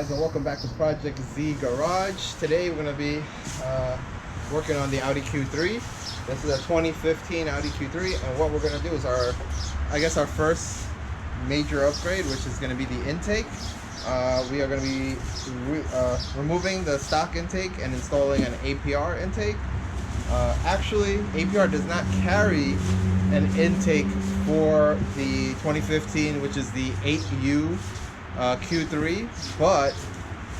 guys, and welcome back to Project Z Garage. Today we're going to be working on the Audi Q3. This is a 2015 Audi Q3, and what we're going to do is our first major upgrade, which is going to be the intake. We are going to be removing the stock intake and installing an APR intake. Actually, APR does not carry an intake for the 2015, which is the 8U Q3, but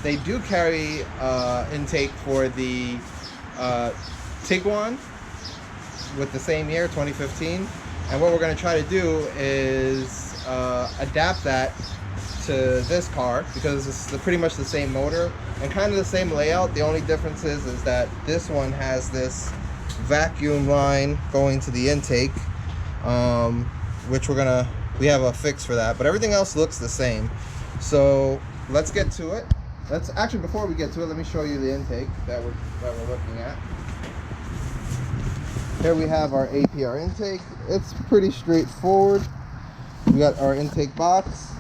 they do carry intake for the Tiguan with the same year, 2015. And what we're going to try to do is adapt that to this car, because it's pretty much the same motor and kind of the same layout. The only difference is that this one has this vacuum line going to the intake, which we have a fix for that, but everything else looks the same. So let's get to it. Before we get to it, let me show you the intake that we're looking at. Here we have our APR intake. It's pretty straightforward. We got our intake box.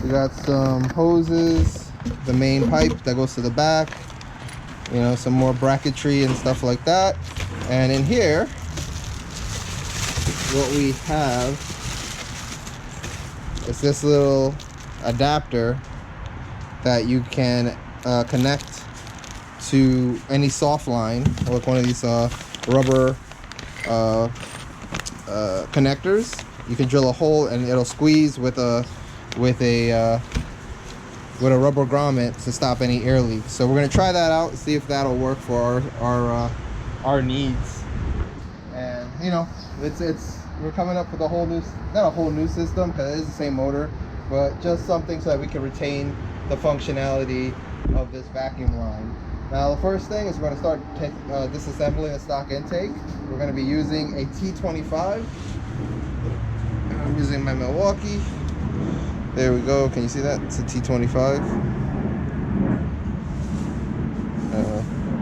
We got some hoses, the main pipe that goes to the back, some more bracketry and stuff like that. And in here, what we have is this little adapter that you can connect to any soft line, like one of these rubber connectors. You can drill a hole and it'll squeeze with a rubber grommet to stop any air leaks. So we're gonna try that out, see if that'll work for our needs. And we're coming up with a whole new, not a whole new system because it is the same motor, but just something so that we can retain the functionality of this vacuum line. Now the first thing is we're going to start disassembling the stock intake. We're going to be using a T25. I'm using my Milwaukee. There we go. Can you see that? It's a T25.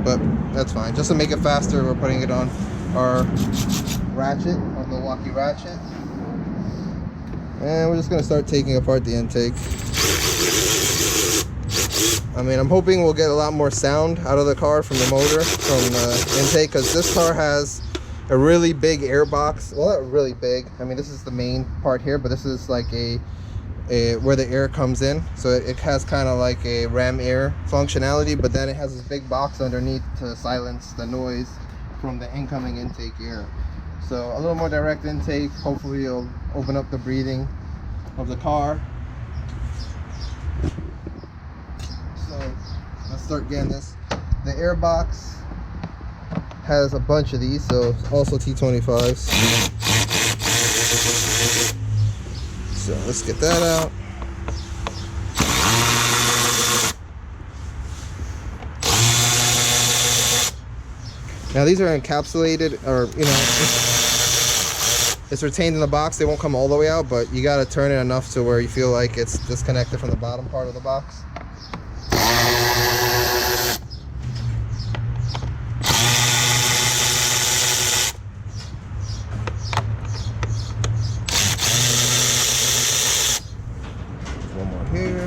But that's fine. Just to make it faster, we're putting it on our ratchet, our Milwaukee ratchet. And we're just going to start taking apart the intake. I'm hoping we'll get a lot more sound out of the car from the motor, from the intake, because this car has a really big air box. Well, not really big. This is the main part here, but this is like a where the air comes in. So it has kind of like a ram air functionality, but then it has this big box underneath to silence the noise from the incoming intake air. So a little more direct intake. Hopefully it'll open up the breathing of the car. So let's start getting this. The air box has a bunch of these, so also T25s. So let's get that out. Now these are encapsulated, or it's retained in the box. They won't come all the way out, but you got to turn it enough to where you feel like it's disconnected from the bottom part of the box. One more here.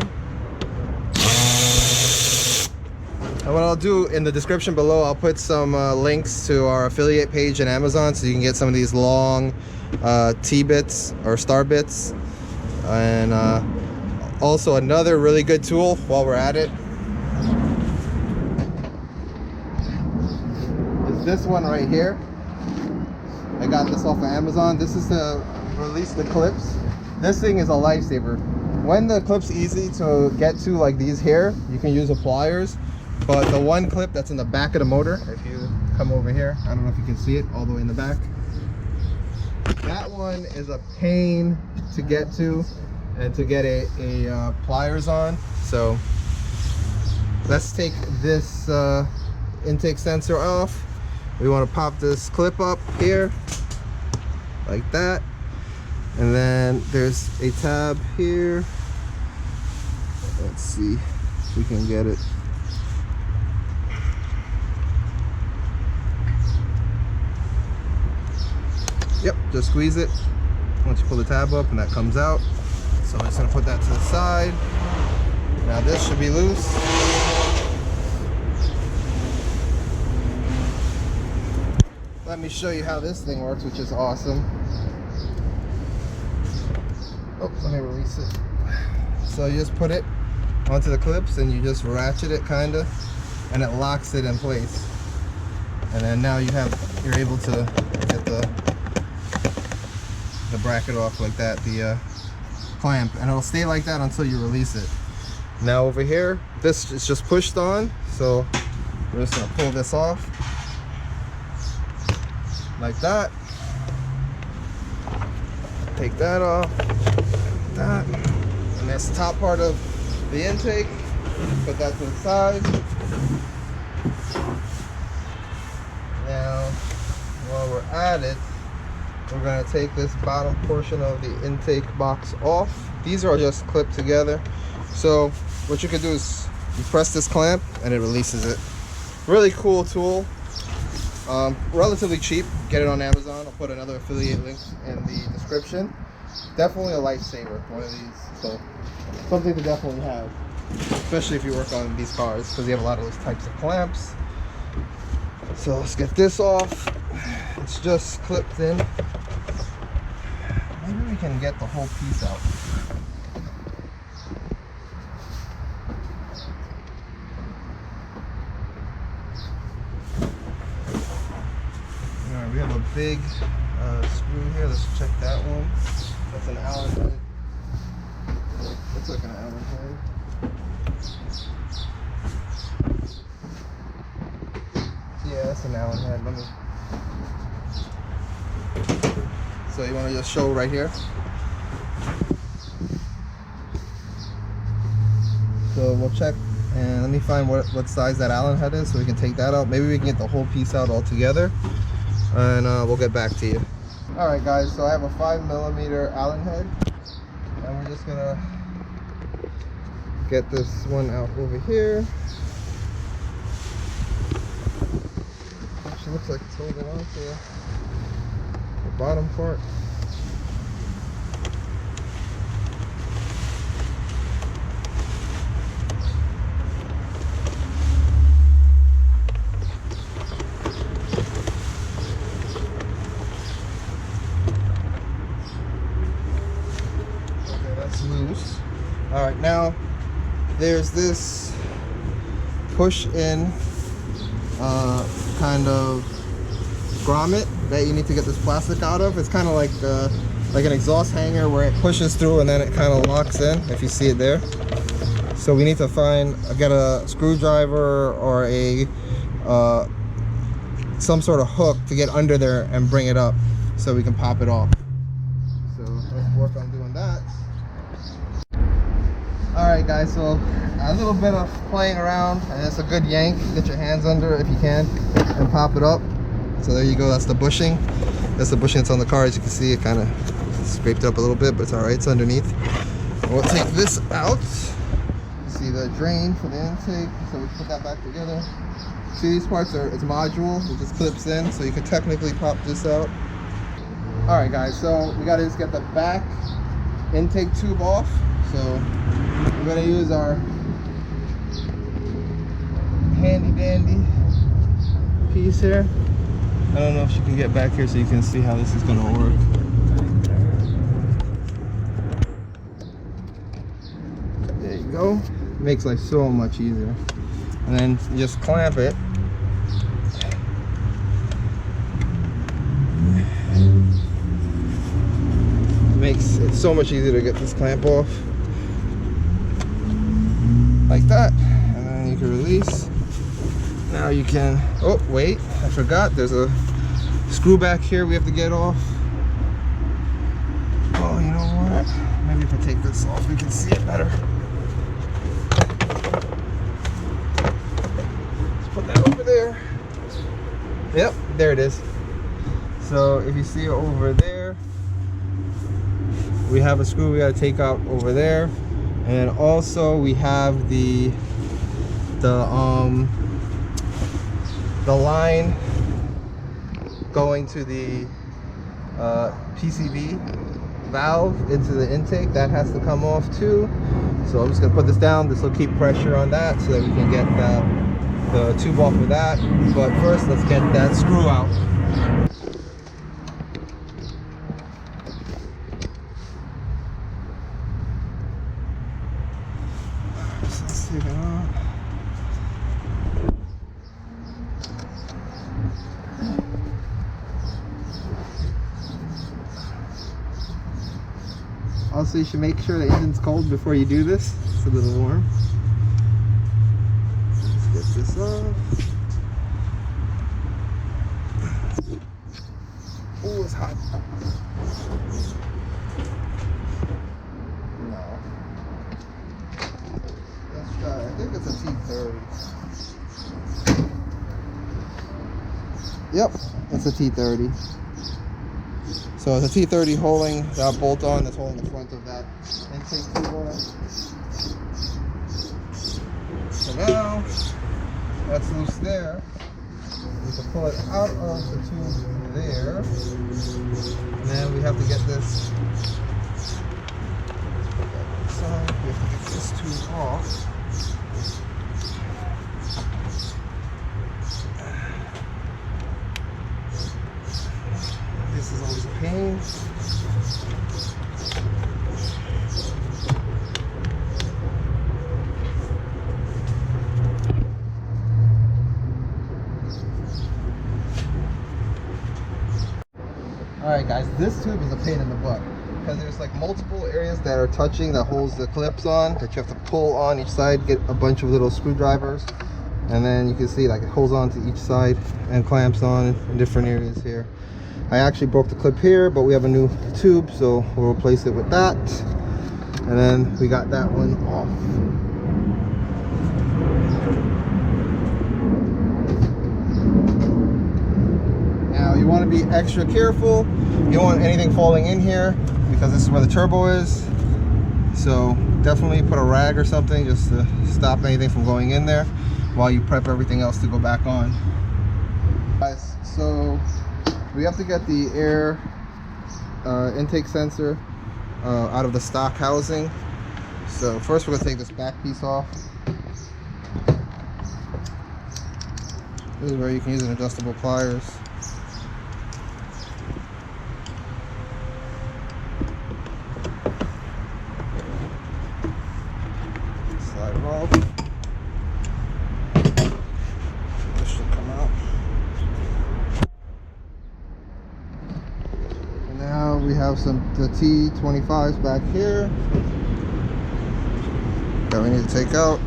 And what I'll do in the description below, I'll put some links to our affiliate page in Amazon, so you can get some of these long T-bits or star bits. And also another really good tool while we're at it is this one right here. I got this off of Amazon. This is to release the clips. This thing is a lifesaver. When the clip's easy to get to, like these here, you can use a pliers. But the one clip that's in the back of the motor, if you come over here, I don't know if you can see it all the way in the back. That one is a pain to get to and to get a pliers on. So let's take this intake sensor off. We want to pop this clip up here like that. And then there's a tab here. Let's see if we can get it. Yep, just squeeze it once you pull the tab up and that comes out. So I'm just gonna put that to the side. Now this should be loose. Let me show you how this thing works, which is awesome. Oh, let me release it. So you just put it onto the clips and you just ratchet it kinda, and it locks it in place. And then now you're able to get the bracket off like that, the clamp, and it'll stay like that until you release it. Now over here, this is just pushed on, so we're just gonna pull this off like that. Take that off, like that, and that's the top part of the intake. Put that to the side. Now, while we're at it, we're gonna take this bottom portion of the intake box off. These are just clipped together. So what you can do is you press this clamp and it releases it. Really cool tool. Relatively cheap. Get it on Amazon. I'll put another affiliate link in the description. Definitely a lifesaver, one of these. So something to definitely have, especially if you work on these cars, because you have a lot of those types of clamps. So let's get this off. It's just clipped in. Maybe we can get the whole piece out. Alright, we have a big screw here. Let's check that one. That's an Allen head. Looks like an Allen head. Yeah, that's an Allen head. Let me. So you want to just show right here. So we'll check and let me find what size that Allen head is so we can take that out. Maybe we can get the whole piece out all together, and we'll get back to you. All right, guys. So I have a 5mm Allen head, and we're just gonna get this one out over here. Actually, looks like it's holding on to the bottom part. Okay, that's loose. All right, now there's this push in kind of grommet that you need to get this plastic out of. It's kind of like an exhaust hanger where it pushes through and then it kind of locks in, if you see it there. So we need to get a screwdriver or a some sort of hook to get under there and bring it up so we can pop it off. So let's work on doing that. Alright guys, so a little bit of playing around, and it's a good yank. Get your hands under it if you can and pop it up. So there you go, that's the bushing. That's the bushing that's on the car. As you can see, it kind of scraped up a little bit, but it's alright, it's underneath. We'll take this out. See the drain for the intake, so we put that back together. See, these parts it's module, it just clips in, so you can technically pop this out. Alright guys, so we gotta just get the back intake tube off. So we're gonna use our handy dandy piece here. I don't know if you can get back here so you can see how this is gonna work. There you go. Makes life so much easier. And then you just clamp it. Makes it so much easier to get this clamp off. Like that. And then you can release. Now you can, oh wait, I forgot, there's a screw back here we have to get off. Oh, you know what? Maybe if I take this off we can see it better. Let's put that over there. Yep, there it is. So if you see it over there, we have a screw we gotta take out over there. And also we have the line going to the PCB valve into the intake. That has to come off too. So I'm just gonna put this down. This will keep pressure on that so that we can get the tube off of that. But first, let's get that screw out. So let's take it off. Also, you should make sure the engine's cold before you do this. It's a little warm. Let's get this off. Oh, it's hot. No. Let's try. I think it's a T30. Yep, it's a T30. So it's a T30 holding that bolt on, that's holding the front of that intake tube on. So now, that's loose there. We can pull it out of the tube there. And then we have to get this. So we have to get this tube off. This is always a pain. Alright guys, this tube is a pain in the butt because there's like multiple areas that are touching that holds the clips on that you have to pull on each side, get a bunch of little screwdrivers, and then you can see like it holds on to each side and clamps on in different areas here. I actually broke the clip here, but we have a new tube, so we'll replace it with that. And then we got that one off. Now you want to be extra careful. You don't want anything falling in here because this is where the turbo is. So definitely put a rag or something just to stop anything from going in there while you prep everything else to go back on. Guys, so we have to get the air intake sensor out of the stock housing. So first we're going to take this back piece off. This is where you can use an adjustable pliers. Slide it off. This should come out. Now we have the T25s back here that we need to take out.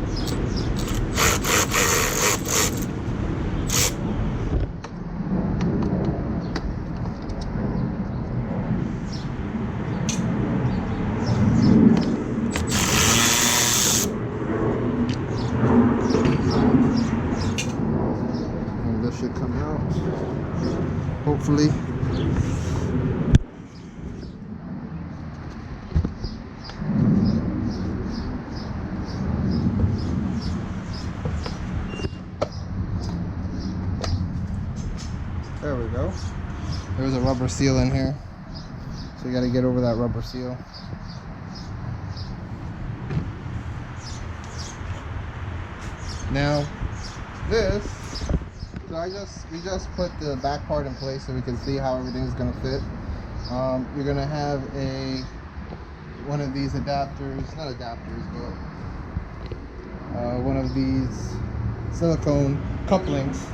And this should come out, hopefully. There we go. There's a rubber seal in here, so you got to get over that rubber seal. Now this, so we just put the back part in place so we can see how everything's going to fit. You're going to have one of these adapters, not adapters, but one of these silicone couplings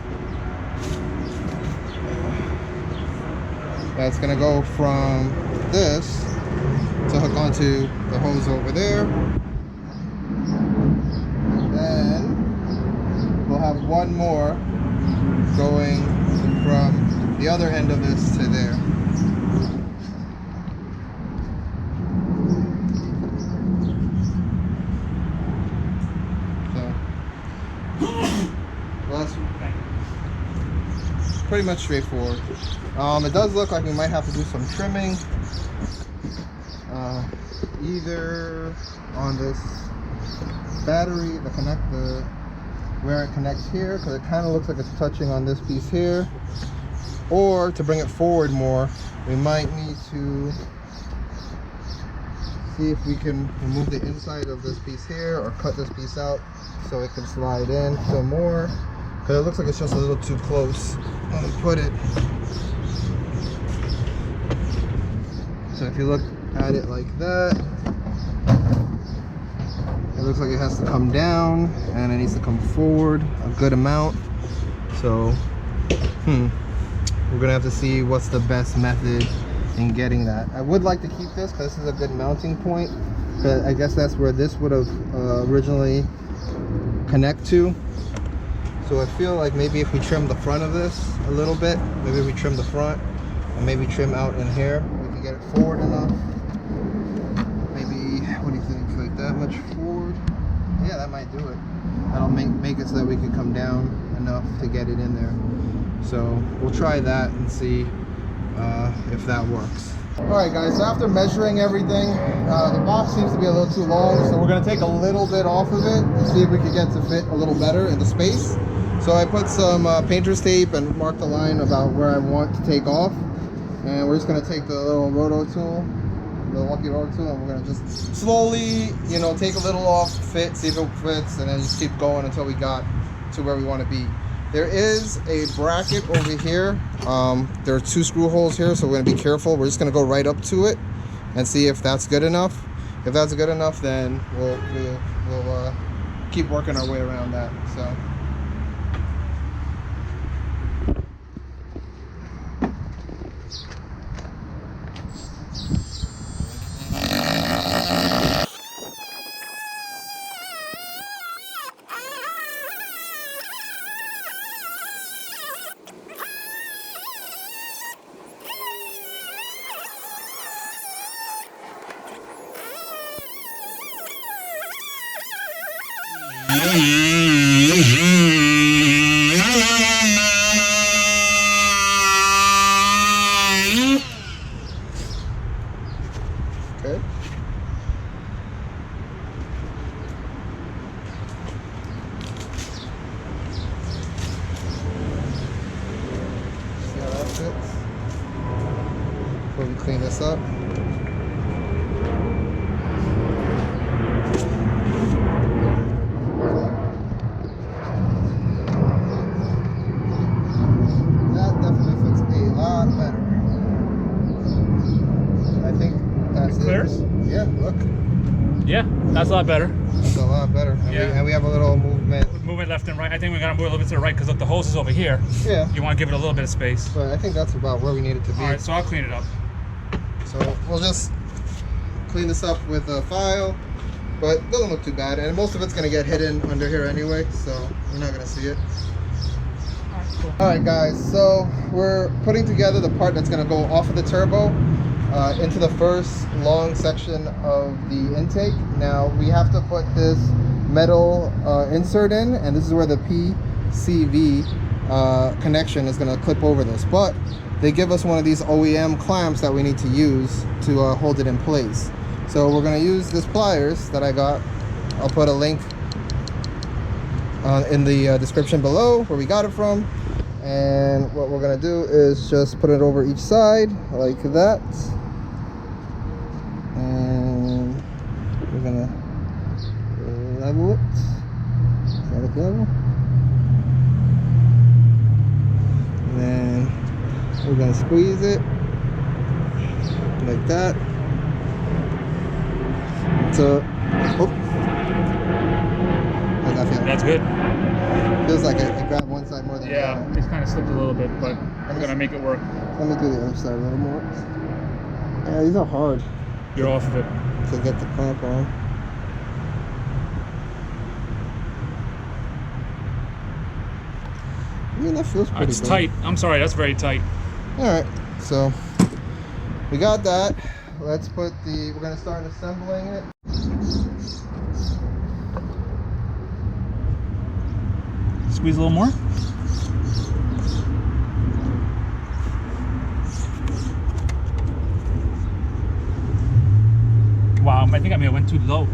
that's going to go from this to hook onto the hose over there. Then we'll have one more going from the other end of this to there. So that's pretty much straightforward. It does look like we might have to do some trimming, either on this battery, where it connects here, because it kind of looks like it's touching on this piece here, or to bring it forward more, we might need to see if we can remove the inside of this piece here or cut this piece out so it can slide in some more, because it looks like it's just a little too close when we put it. So if you look at it like that, it looks like it has to come down and it needs to come forward a good amount. So we're gonna have to see what's the best method in getting that. I would like to keep this because this is a good mounting point, but I guess that's where this would have originally connect to. So I feel like maybe if we trim the front of this a little bit, maybe we trim the front and maybe trim out in here, we can get it forward enough. Maybe, what do you think, like that much forward? Yeah, that might do it. That'll make it so that we can come down enough to get it in there. So we'll try that and see if that works. Alright guys, so after measuring everything, the box seems to be a little too long, so we're going to take a little bit off of it and see if we can get to fit a little better in the space. So I put some painter's tape and marked the line about where I want to take off, and we're just going to take the little roto tool, the Milwaukee roto tool, and we're going to just slowly, you know, take a little off, fit, see if it fits, and then just keep going until we got to where we want to be. There is a bracket over here. There are 2 screw holes here, so we're going to be careful. We're just going to go right up to it and see if that's good enough. If that's good enough, then we'll keep working our way around that. So. Okay. See how that fits? Before we clean this up. Yeah, look. Yeah, that's a lot better. That's a lot better. And we have a little movement. Movement left and right. I think we got to move a little bit to the right because look, the hose is over here. Yeah. You want to give it a little bit of space. But I think that's about where we need it to be. All right, so I'll clean it up. So we'll just clean this up with a file, but it doesn't look too bad. And most of it's going to get hidden under here anyway, so you're not going to see it. All right, cool. All right, guys. So we're putting together the part that's going to go off of the turbo. Into the first long section of the intake. Now we have to put this metal insert in, and this is where the PCV connection is going to clip over this, but they give us one of these OEM clamps that we need to use to hold it in place. So we're going to use this pliers that I got. I'll put a link in the description below where we got it from, and what we're going to do is just put it over each side like that. And we're gonna level it. Is that level? And then we're gonna squeeze it like that. So, oh, how's that feel? That's good. Feels like I grabbed one side more than the other. Yeah, it's kind of slipped a little bit, but we're gonna make it work. Let me do the other side a little more. Yeah, these are hard. You're off of it. To get the clamp on. I mean, that feels pretty It's good. tight. I'm sorry, that's very tight. Alright, so we got that. Let's put the, we're going to start assembling it. Squeeze a little more. Wow, I think I may have went too low.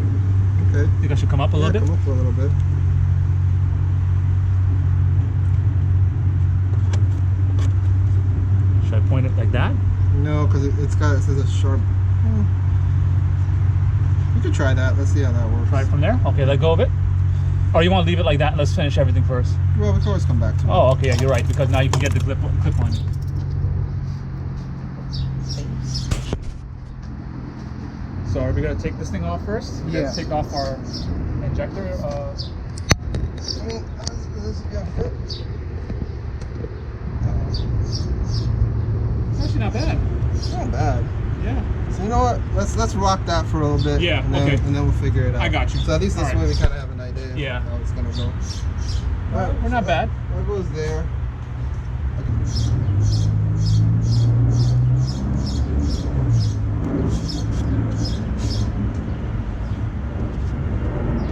Okay. Think I should come up a little bit? Come up a little bit. Should I point it like that? No, because it says a sharp. could try that. Let's see how that works. Try it from there? Okay, let go of it. Or you want to leave it like that and let's finish everything first? Well, we can always come back to it. Oh, okay, yeah, you're right, because now you can get the clip on it. So are we going to take this thing off first? Yeah. Let's take off our injector. I mean, how's it gonna fit? It's actually not bad. It's not bad. Yeah. So you know what? Let's rock that for a little bit. Yeah, and then, okay. And then we'll figure it out. I got you. So at least this All way right. we kind of have an idea Yeah. of how it's gonna go. Well, we're not bad. What goes there?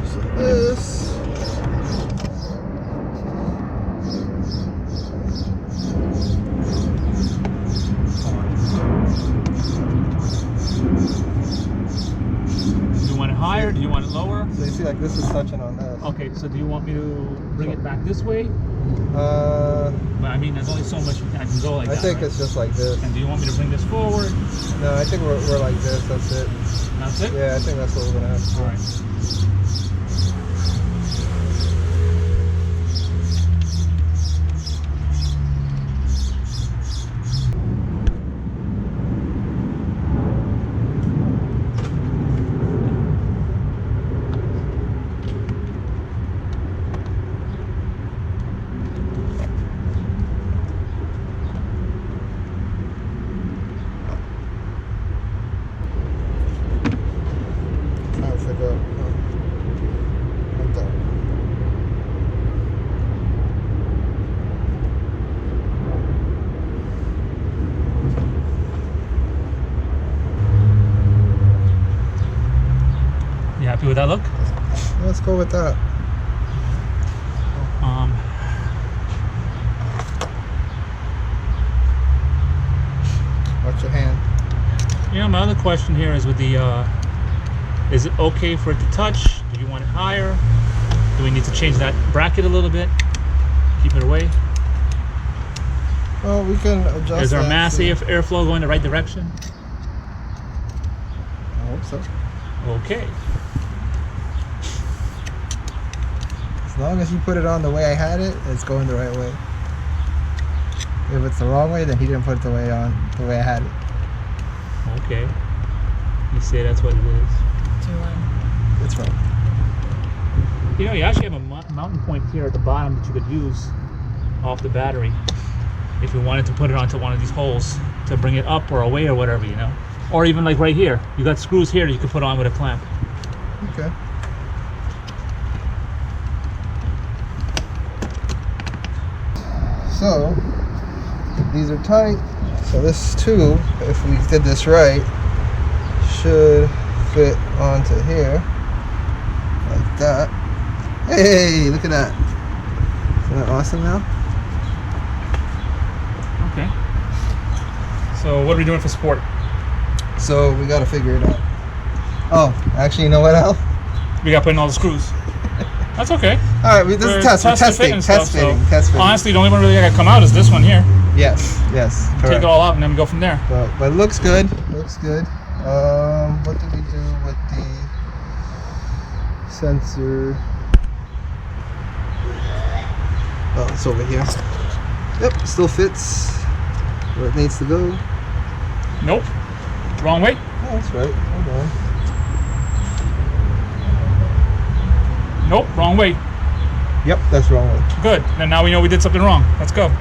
So this. Do you want it higher? Do you want it lower? So you see, like this is touching on this. Okay, so do you want me to bring it back this way? But I mean, there's only so much I can go like that. I think right? it's just like this. And do you want me to bring this forward? No, I think we're like this. That's it. That's it? Yeah, I think that's what we're gonna have to do. All right. Trying to figure out. Like that. You happy with that look? Let's go with that. Watch your hand. You know, my other question here is with the, is it okay for it to touch? Do you want it higher? Do we need to change that bracket a little bit? Keep it away? Well, we can adjust. Is our that mass to- airflow going the right direction? I hope so. Okay. As long as you put it on the way I had it, it's going the right way. If it's the wrong way, then he didn't put it the way I had it. Okay. You say that's what it is. It's wrong. You know, you actually have a mounting point here at the bottom that you could use off the battery if you wanted to put it onto one of these holes to bring it up or away or whatever, you know. Or even like right here. You got screws here that you could put on with a clamp. Okay. So, these are tight. So this tube, if we did this right, should fit onto here. Like that. Hey, look at that. Isn't that awesome now? Okay. So what are we doing for support? So we gotta figure it out. Oh, actually, you know what, Al? We got to put in all the screws. That's okay. Alright, this is test. We're testing. Test fitting. Honestly, the only one really that got come out is this one here. Yes, yes. Take Correct. it all out and then we go from there. But it looks good. Looks good. What did we do with the sensor? Oh, it's over here. Yep, still fits where it needs to go. Nope. Wrong way. Oh, that's right. Hold on. Nope. Wrong way. Yep, that's wrong way. Good. Then now we know we did something wrong. Let's go.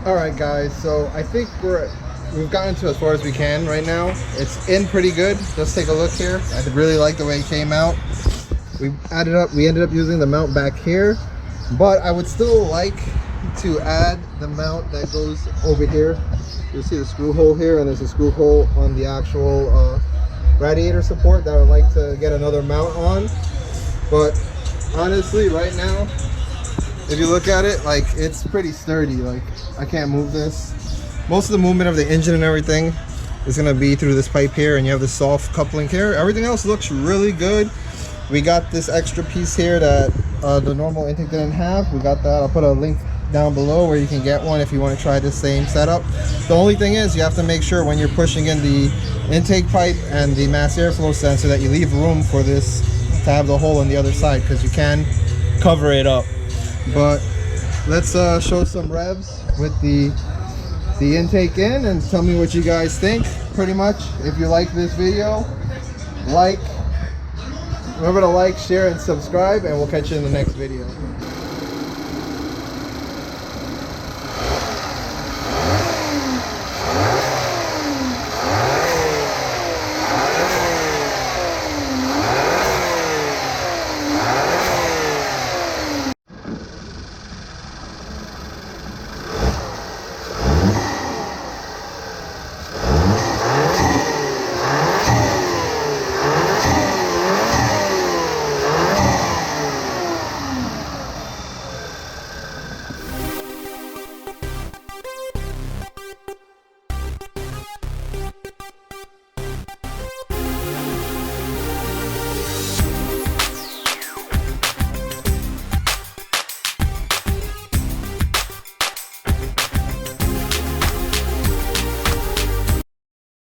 Alright guys, so I think we've gotten to as far as we can right now. It's in pretty good. Just take a look here. I really like the way it came out. We ended up using the mount back here, but I would still like to add the mount that goes over here. You'll see the screw hole here, and there's a screw hole on the actual radiator support that I would like to get another mount on. But honestly, right now, if you look at it, like, it's pretty sturdy. Like, I can't move this. Most of the movement of the engine and everything is going to be through this pipe here, and you have the soft coupling here. Everything else looks really good. We got this extra piece here that the normal intake didn't have. We got that. I'll put a link down below where you can get one if you want to try the same setup. The only thing is you have to make sure when you're pushing in the intake pipe and the mass airflow sensor that you leave room for this to have the hole on the other side, because you can cover it up. But let's show some revs with the intake in and tell me what you guys think. Pretty much, if you like this video, remember to like, share, and subscribe, and we'll catch you in the next video.